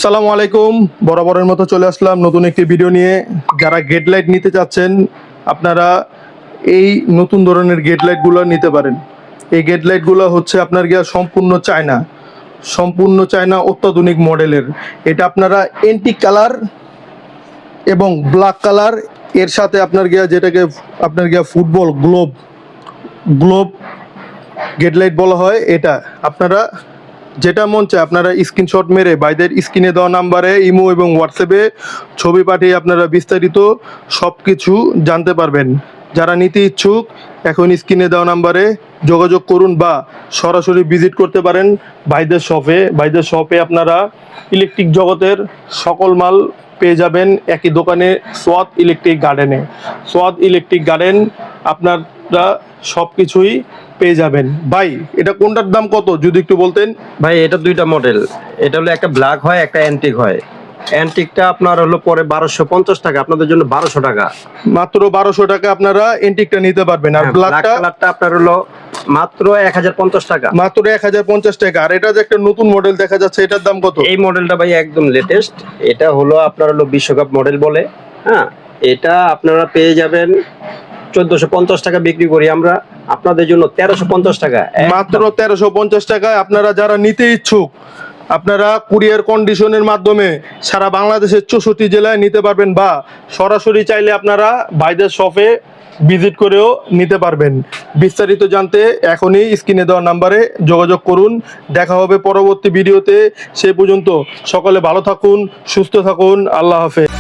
আসসালামু আলাইকুম। বরাবরের মতো চলে আসলাম নতুন একটি ভিডিও নিয়ে। যারা গেট লাইট নিতে চাচ্ছেন আপনারা এই নতুন ধরনের গেট লাইটগুলো নিতে পারেন। এই গেট লাইটগুলো হচ্ছে আপনার গিয়া সম্পূর্ণ চায়না অত্যাধুনিক মডেলের। এটা আপনারা এন্টিক কালার এবং ব্ল্যাক কালার এর সাথে আপনার গিয়া যেটাকে আপনার গিয়া ফুটবল গ্লোব গেট লাইট বলা হয়। এটা আপনারা যেটা মন চায় আপনারা স্ক্রিনশট মেরে ভাইদের স্ক্রিনে দেওয়া নাম্বারে ইমো এবং হোয়াটসঅ্যাপে ছবি পাঠিয়ে আপনারা বিস্তারিত সব কিছু জানতে পারবেন। যারা নিতে ইচ্ছুক এখন স্ক্রিনে দেওয়া নাম্বারে যোগাযোগ করুন বা সরাসরি ভিজিট করতে পারেন ভাইদের শপে আপনারা ইলেকট্রিক জগতের সকল মাল পেয়ে যাবেন একই দোকানে, সোয়াদ ইলেকট্রিক গার্ডেন আপনারা সব কিছুই পেয়ে যাবেন। ভাই এটা কোনটার দাম কত যদি একটু বলতেন? ভাই এটা দুইটা মডেল, এটা হলো একটা ব্ল্যাক হয় একটা অ্যান্টিক হয়। অ্যান্টিকটা আপনার হলো পরে 1250 টাকা, আপনাদের জন্য 1200 টাকা, মাত্র 1200 টাকা আপনারা এন্টিকটা নিতে পারবেন। আর ব্ল্যাক ব্ল্যাকটা কালারটা আপনার হলো মাত্র 1050 টাকা। মাত্র 1050 টাকা। আর এটা যে একটা নতুন মডেল দেখা যাচ্ছে এটার দাম কত? এই মডেলটা ভাই একদম লেটেস্ট, এটা হলো আপনার হলো বিশ্বকাপ মডেল বলে। হ্যাঁ, এটা আপনারা পেয়ে যাবেন 1450 টাকা বিক্রি করি আমরা, আপনাদের জন্য 1350 টাকা, মাত্র 1350 টাকায় আপনারা যারা নিতে ইচ্ছুক আপনারা কুরিয়ার কন্ডিশনের মাধ্যমে সারা বাংলাদেশের 64 জেলায় নিতে পারবেন বা সরাসরি চাইলে আপনারা ভাইদের শপে ভিজিট করেও নিতে পারবেন। বিস্তারিত জানতে এখনই স্ক্রিনে দেওয়া নাম্বারে যোগাযোগ করুন। দেখা হবে পরবর্তী ভিডিওতে। সে পর্যন্ত সকলে ভালো থাকুন, সুস্থ থাকুন। আল্লাহ হাফেজ।